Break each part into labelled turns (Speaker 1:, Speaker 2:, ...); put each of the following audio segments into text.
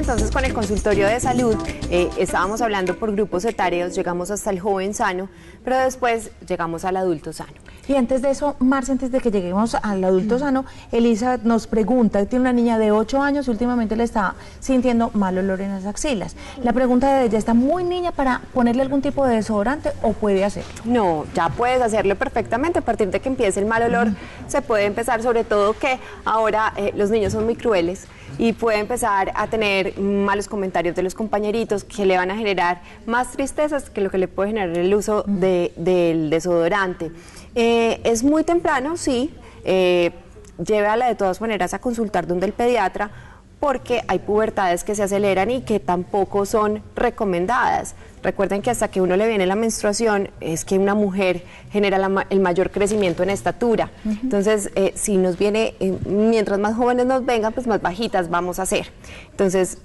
Speaker 1: entonces con el consultorio de salud, estábamos hablando por grupos etarios, llegamos hasta el joven sano, pero después llegamos al adulto sano.
Speaker 2: Y antes de eso, Marce, antes de que lleguemos al adulto sano, Elisa nos pregunta, tiene una niña de 8 años y últimamente le está sintiendo mal olor en las axilas. La pregunta de ella, ¿está muy niña para ponerle algún tipo de desodorante o puede hacerlo?
Speaker 1: No, ya puedes hacerlo perfectamente. A partir de que empiece el mal olor, se puede empezar, sobre todo que ahora los niños son muy crueles y puede empezar a tener malos comentarios de los compañeritos que le van a generar más tristezas que lo que le puede generar el uso del desodorante. Es muy temprano, sí, llévala de todas maneras a consultar donde el pediatra, porque hay pubertades que se aceleran y que tampoco son recomendadas. Recuerden que hasta que uno le viene la menstruación es que una mujer genera el mayor crecimiento en estatura. Entonces, si nos viene, mientras más jóvenes nos vengan, pues más bajitas vamos a ser. Entonces,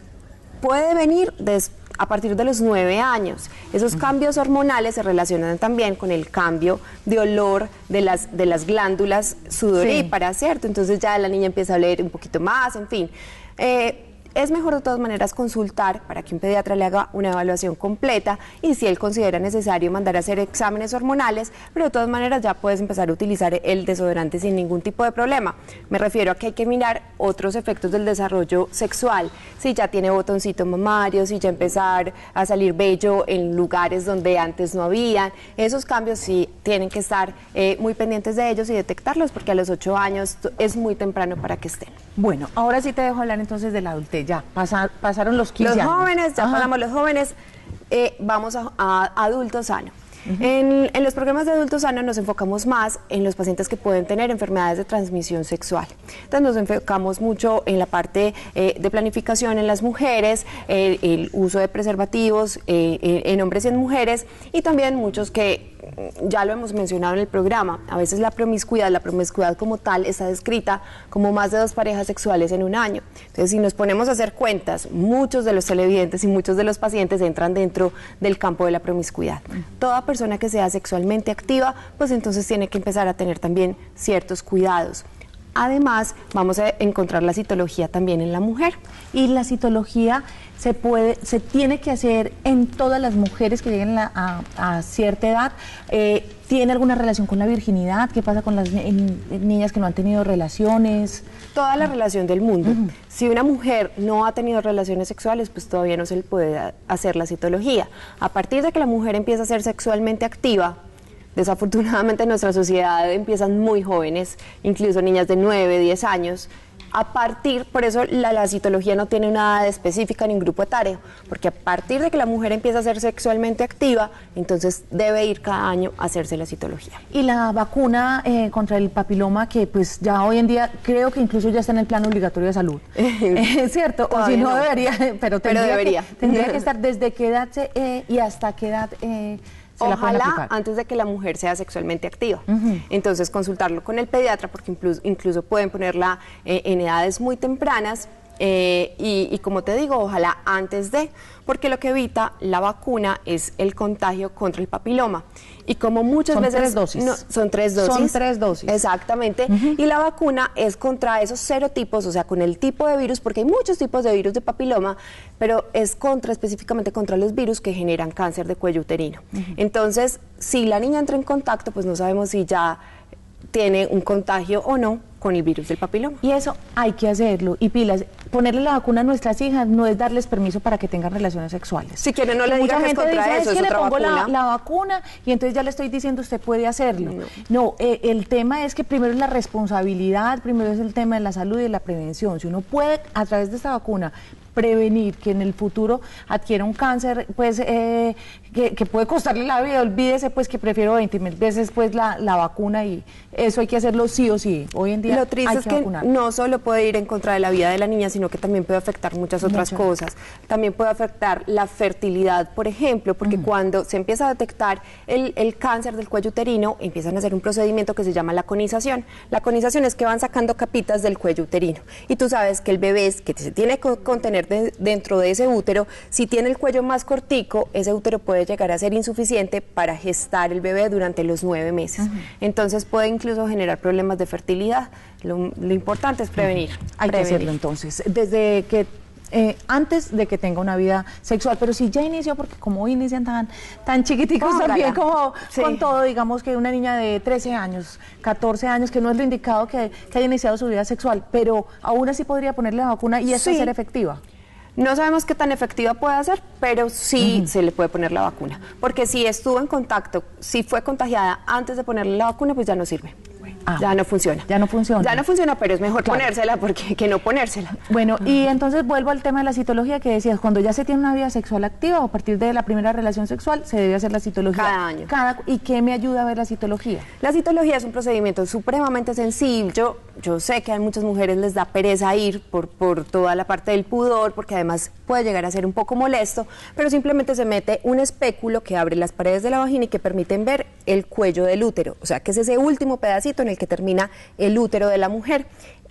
Speaker 1: puede venir a partir de los 9 años. Esos cambios hormonales se relacionan también con el cambio de olor de las glándulas sudoríparas, ¿cierto? Entonces ya la niña empieza a oler un poquito más, en fin. Es mejor de todas maneras consultar para que un pediatra le haga una evaluación completa y si él considera necesario mandar a hacer exámenes hormonales, pero de todas maneras ya puedes empezar a utilizar el desodorante sin ningún tipo de problema. Me refiero a que hay que mirar otros efectos del desarrollo sexual, si ya tiene botoncito mamario, si ya empezar a salir vello en lugares donde antes no habían. Esos cambios sí tienen que estar muy pendientes de ellos y detectarlos, porque a los 8 años es muy temprano para que estén.
Speaker 2: Bueno, ahora sí te dejo hablar entonces de la adultez. Ya, pasaron los 15 años.
Speaker 1: Los jóvenes, ya pasamos los jóvenes, vamos a adulto sano. En los programas de adulto sano nos enfocamos más en los pacientes que pueden tener enfermedades de transmisión sexual. Entonces nos enfocamos mucho en la parte de planificación en las mujeres, el uso de preservativos en hombres y en mujeres, y también muchos que ya lo hemos mencionado en el programa. A veces la promiscuidad como tal está descrita como más de 2 parejas sexuales en un año. Entonces, si nos ponemos a hacer cuentas, muchos de los televidentes y muchos de los pacientes entran dentro del campo de la promiscuidad. Toda persona que sea sexualmente activa, pues entonces tiene que empezar a tener también ciertos cuidados. Además, vamos a encontrar la citología también en la mujer.
Speaker 2: Y la citología se tiene que hacer en todas las mujeres que lleguen a cierta edad. ¿Tiene alguna relación con la virginidad? ¿Qué pasa con las niñas que no han tenido relaciones?
Speaker 1: Toda la relación del mundo. Si una mujer no ha tenido relaciones sexuales, pues todavía no se le puede hacer la citología. A partir de que la mujer empieza a ser sexualmente activa, desafortunadamente en nuestra sociedad empiezan muy jóvenes, incluso niñas de 9, 10 años. Por eso la citología no tiene una edad específica ni un grupo etario, porque a partir de que la mujer empieza a ser sexualmente activa, entonces debe ir cada año a hacerse la citología.
Speaker 2: Y la vacuna contra el papiloma, que pues ya hoy en día creo que incluso ya está en el plan obligatorio de salud, ¿es cierto? O si no debería, pero debería que estar. ¿Desde qué edad y hasta qué edad
Speaker 1: Ojalá antes de que la mujer sea sexualmente activa. Entonces consultarlo con el pediatra, porque incluso pueden ponerla en edades muy tempranas y como te digo, ojalá antes de, porque lo que evita la vacuna es el contagio contra el papiloma. Y como muchas veces...
Speaker 2: Son 3 dosis.
Speaker 1: No, son 3 dosis.
Speaker 2: Son 3 dosis.
Speaker 1: Exactamente. Y la vacuna es contra esos serotipos, o sea, con el tipo de virus, porque hay muchos tipos de virus de papiloma, pero es específicamente contra los virus que generan cáncer de cuello uterino. Entonces, si la niña entra en contacto, pues no sabemos si ya tiene un contagio o no con el virus del papiloma.
Speaker 2: Y eso hay que hacerlo. Y pilas, ponerle la vacuna a nuestras hijas no es darles permiso para que tengan relaciones sexuales.
Speaker 1: Si quieren no le digan que es contra eso,
Speaker 2: es que
Speaker 1: es
Speaker 2: le
Speaker 1: otra
Speaker 2: pongo
Speaker 1: vacuna.
Speaker 2: La vacuna y entonces ya le estoy diciendo usted puede hacerlo. No, el tema es que primero es la responsabilidad, primero es el tema de la salud y de la prevención. Si uno puede, a través de esta vacuna, prevenir que en el futuro adquiera un cáncer, pues que puede costarle la vida, olvídese pues que prefiero 20.000 veces pues la vacuna, y eso hay que hacerlo sí o sí. Hoy en día
Speaker 1: lo triste es que
Speaker 2: vacunar.
Speaker 1: No solo puede ir en contra de la vida de la niña, sino que también puede afectar muchas otras cosas. También puede afectar la fertilidad, por ejemplo, porque cuando se empieza a detectar el cáncer del cuello uterino, empiezan a hacer un procedimiento que se llama la conización. La conización es que van sacando capitas del cuello uterino, y tú sabes que el bebé que se tiene que contener dentro de ese útero, si tiene el cuello más cortico, ese útero puede llegar a ser insuficiente para gestar el bebé durante los 9 meses. Entonces puede incluso generar problemas de fertilidad. Lo importante es prevenir.
Speaker 2: Hay que hacerlo entonces. Desde que antes de que tenga una vida sexual. Pero si ya inició, porque como hoy inician tan chiquiticos también como con todo, digamos que una niña de 13 años, 14 años, que no es lo indicado que haya iniciado su vida sexual, pero aún así podría ponerle la vacuna y esta ser efectiva.
Speaker 1: No sabemos qué tan efectiva puede ser, pero sí se le puede poner la vacuna, porque si estuvo en contacto, si fue contagiada antes de ponerle la vacuna, pues ya no sirve. Ya no funciona.
Speaker 2: Ya no funciona.
Speaker 1: Ya no funciona, pero es mejor ponérsela que no ponérsela.
Speaker 2: Bueno, y entonces vuelvo al tema de la citología que decías, cuando ya se tiene una vida sexual activa o a partir de la primera relación sexual, se debe hacer la citología.
Speaker 1: Cada año.
Speaker 2: ¿Y qué me ayuda a ver la citología?
Speaker 1: La citología es un procedimiento supremamente sencillo. Yo sé que a muchas mujeres les da pereza ir por toda la parte del pudor, porque además puede llegar a ser un poco molesto, pero simplemente se mete un espéculo que abre las paredes de la vagina y que permiten ver el cuello del útero, o sea, que es ese último pedacito en el que termina el útero de la mujer.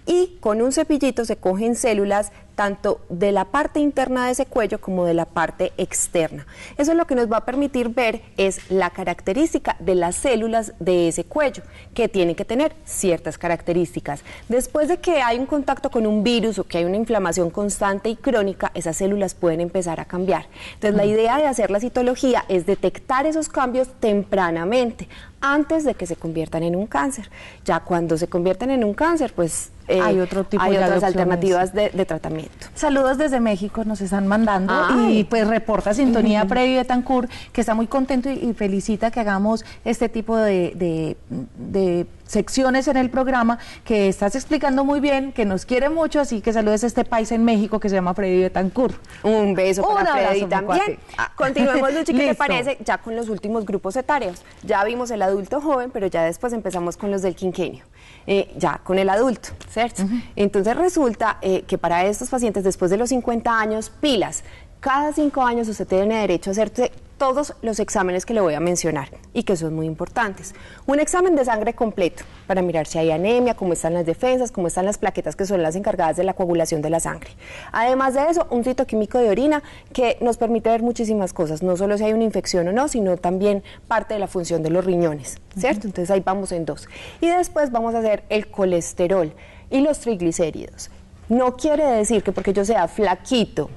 Speaker 1: Y con un cepillito se cogen células tanto de la parte interna de ese cuello como de la parte externa. Eso es lo que nos va a permitir ver es la característica de las células de ese cuello, que tienen que tener ciertas características. Después de que hay un contacto con un virus o que hay una inflamación constante y crónica, esas células pueden empezar a cambiar. Entonces la idea de hacer la citología es detectar esos cambios tempranamente, antes de que se conviertan en un cáncer. Ya cuando se convierten en un cáncer, pues
Speaker 2: hay otras
Speaker 1: alternativas de tratamiento.
Speaker 2: Saludos desde México, nos están mandando. Y pues reporta Sintonía Freddy Betancourt, que está muy contento y felicita que hagamos este tipo de secciones en el programa, que estás explicando muy bien, que nos quiere mucho, así que saludes a este país en México que se llama Freddy Betancourt.
Speaker 1: Un beso para Freddy también. Continuemos, Luchi, ¿qué te parece? Ya con los últimos grupos etarios. Ya vimos el adulto joven, pero ya después empezamos con los del quinquenio. Ya con el adulto, ¿cierto? Entonces resulta que para estos pacientes después de los 50 años, pilas, cada 5 años usted tiene derecho a hacerse todos los exámenes que le voy a mencionar y que son muy importantes. Un examen de sangre completo para mirar si hay anemia, cómo están las defensas, cómo están las plaquetas que son las encargadas de la coagulación de la sangre. Además de eso, un citoquímico de orina que nos permite ver muchísimas cosas, no solo si hay una infección o no, sino también parte de la función de los riñones, ¿cierto? Entonces ahí vamos en 2. Y después vamos a hacer el colesterol y los triglicéridos. No quiere decir que porque yo sea flaquito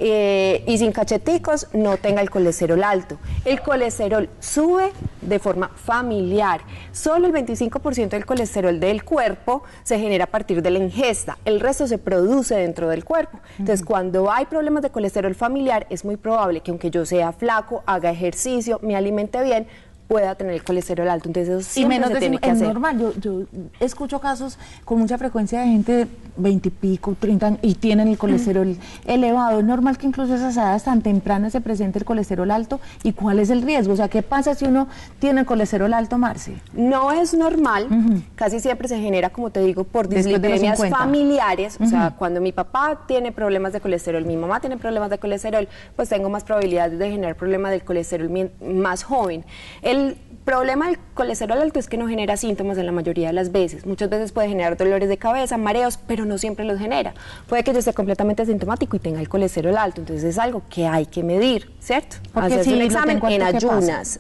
Speaker 1: y sin cacheticos no tenga el colesterol alto. El colesterol sube de forma familiar. Solo el 25% del colesterol del cuerpo se genera a partir de la ingesta. El resto se produce dentro del cuerpo. Entonces, cuando hay problemas de colesterol familiar, es muy probable que aunque yo sea flaco, haga ejercicio, me alimente bien, pueda tener el colesterol alto. Entonces eso siempre se tiene que hacer.
Speaker 2: Es normal, yo escucho casos con mucha frecuencia de gente de 20 y pico, 30 años y tienen el colesterol elevado. Es normal que incluso a esas edades tan tempranas se presente el colesterol alto. ¿Y cuál es el riesgo? O sea, ¿qué pasa si uno tiene el colesterol alto, Marce?
Speaker 1: No es normal, casi siempre se genera, como te digo, por dislipidemias familiares. O sea, cuando mi papá tiene problemas de colesterol, mi mamá tiene problemas de colesterol, pues tengo más probabilidades de generar problemas del colesterol más joven. El problema del colesterol alto es que no genera síntomas en la mayoría de las veces. Muchas veces puede generar dolores de cabeza, mareos, pero no siempre los genera. Puede que yo esté completamente asintomático y tenga el colesterol alto, entonces es algo que hay que medir, ¿cierto?
Speaker 2: Porque si
Speaker 1: un examen en ayunas.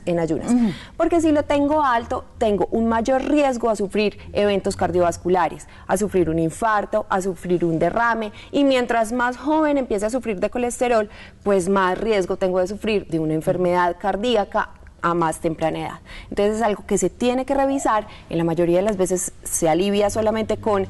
Speaker 1: Porque si lo tengo alto, tengo un mayor riesgo a sufrir eventos cardiovasculares, a sufrir un infarto, a sufrir un derrame, y mientras más joven empiece a sufrir de colesterol, pues más riesgo tengo de sufrir de una enfermedad cardíaca a más temprana edad. Entonces es algo que se tiene que revisar. En la mayoría de las veces se alivia solamente con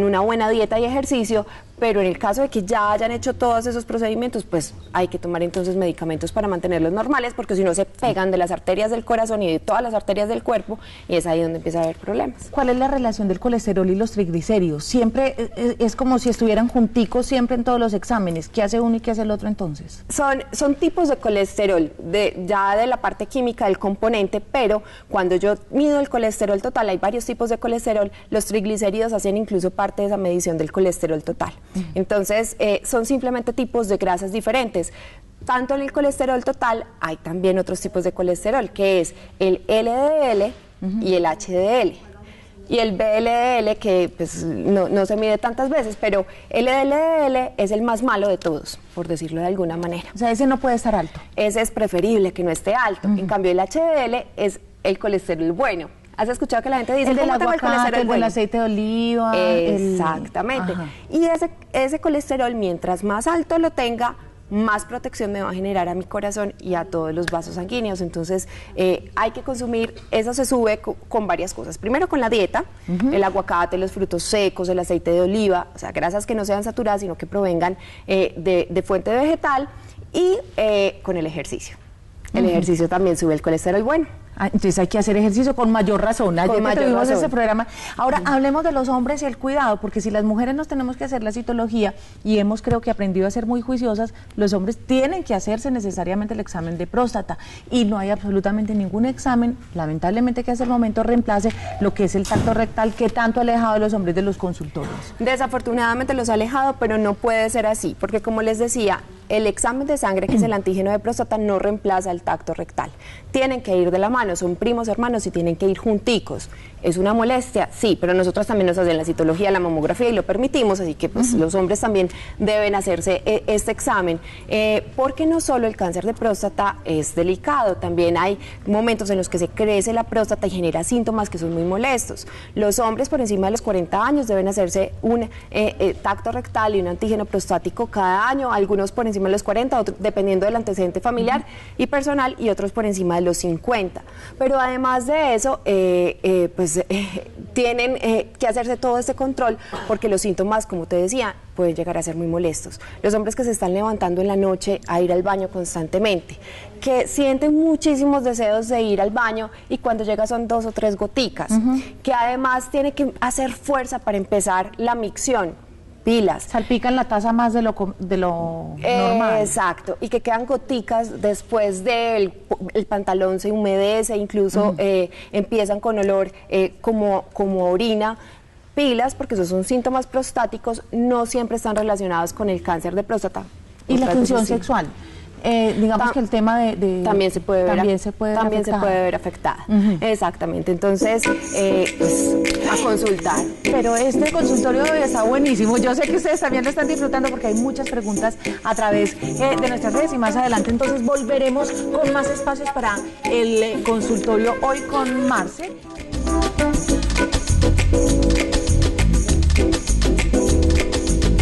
Speaker 1: una buena dieta y ejercicio, pero en el caso de que ya hayan hecho todos esos procedimientos, pues hay que tomar entonces medicamentos para mantenerlos normales, porque si no se pegan de las arterias del corazón y de todas las arterias del cuerpo, y es ahí donde empieza a haber problemas.
Speaker 2: ¿Cuál es la relación del colesterol y los triglicéridos? Siempre es como si estuvieran junticos siempre en todos los exámenes. ¿Qué hace uno y qué hace el otro entonces?
Speaker 1: Son tipos de colesterol, ya de la parte química del componente, pero cuando yo mido el colesterol total, hay varios tipos de colesterol, los triglicéridos hacen incluso parte de esa medición del colesterol total. Entonces, son simplemente tipos de grasas diferentes. Tanto en el colesterol total, hay también otros tipos de colesterol, que es el LDL y el HDL. Y el VLDL, que pues, no se mide tantas veces, pero el LDL es el más malo de todos, por decirlo de alguna manera.
Speaker 2: O sea, ese no puede estar alto.
Speaker 1: Ese es preferible que no esté alto. En cambio, el HDL es el colesterol bueno. ¿Has escuchado que la gente dice,
Speaker 2: el del
Speaker 1: ¿cómo tengo el
Speaker 2: aguacate,
Speaker 1: colesterol
Speaker 2: el del
Speaker 1: bueno?
Speaker 2: aceite de oliva.
Speaker 1: Exactamente. Y ese colesterol, mientras más alto lo tenga, más protección me va a generar a mi corazón y a todos los vasos sanguíneos. Entonces, hay que consumir, eso se sube con varias cosas. Primero con la dieta, el aguacate, los frutos secos, el aceite de oliva, o sea, grasas que no sean saturadas, sino que provengan de fuente vegetal, y con el ejercicio. El ejercicio también sube el colesterol bueno.
Speaker 2: Entonces hay que hacer ejercicio con mayor razón. Ayer que tuvimos ese programa. Ahora hablemos de los hombres y el cuidado, porque si las mujeres nos tenemos que hacer la citología y hemos creo que aprendido a ser muy juiciosas, los hombres tienen que hacerse necesariamente el examen de próstata y no hay absolutamente ningún examen, lamentablemente, que hasta el momento reemplace lo que es el tacto rectal, que tanto ha alejado a los hombres de los consultorios.
Speaker 1: Desafortunadamente los ha alejado, pero no puede ser así, porque como les decía, el examen de sangre, que es el antígeno de próstata, no reemplaza el tacto rectal. Tienen que ir de la mano, son primos hermanos y tienen que ir junticos. ¿Es una molestia? Sí, pero nosotros también nos hacen la citología, la mamografía y lo permitimos, así que pues los hombres también deben hacerse este examen, porque no solo el cáncer de próstata es delicado, también hay momentos en los que se crece la próstata y genera síntomas que son muy molestos. Los hombres por encima de los 40 años deben hacerse un tacto rectal y un antígeno prostático cada año, algunos por encima de los 40, otros, dependiendo del antecedente familiar y personal, y otros por encima de los 50. Pero además de eso, tienen que hacerse todo este control, porque los síntomas, como te decía, pueden llegar a ser muy molestos. Los hombres que se están levantando en la noche a ir al baño constantemente, que sienten muchísimos deseos de ir al baño y cuando llega son 2 o 3 goticas, que además tiene que hacer fuerza para empezar la micción. Pilas.
Speaker 2: Salpican la taza más de lo normal.
Speaker 1: Exacto, y que quedan goticas después del el pantalón se humedece, incluso empiezan con olor como orina. Pilas, porque esos son síntomas prostáticos, no siempre están relacionados con el cáncer de próstata.
Speaker 2: ¿Y la función sexual? Digamos que el tema
Speaker 1: también se puede ver afectada. Exactamente, entonces pues, a consultar.
Speaker 2: Pero este consultorio está buenísimo, yo sé que ustedes también lo están disfrutando porque hay muchas preguntas a través de nuestras redes y más adelante entonces volveremos con más espacios para el consultorio hoy con Marce.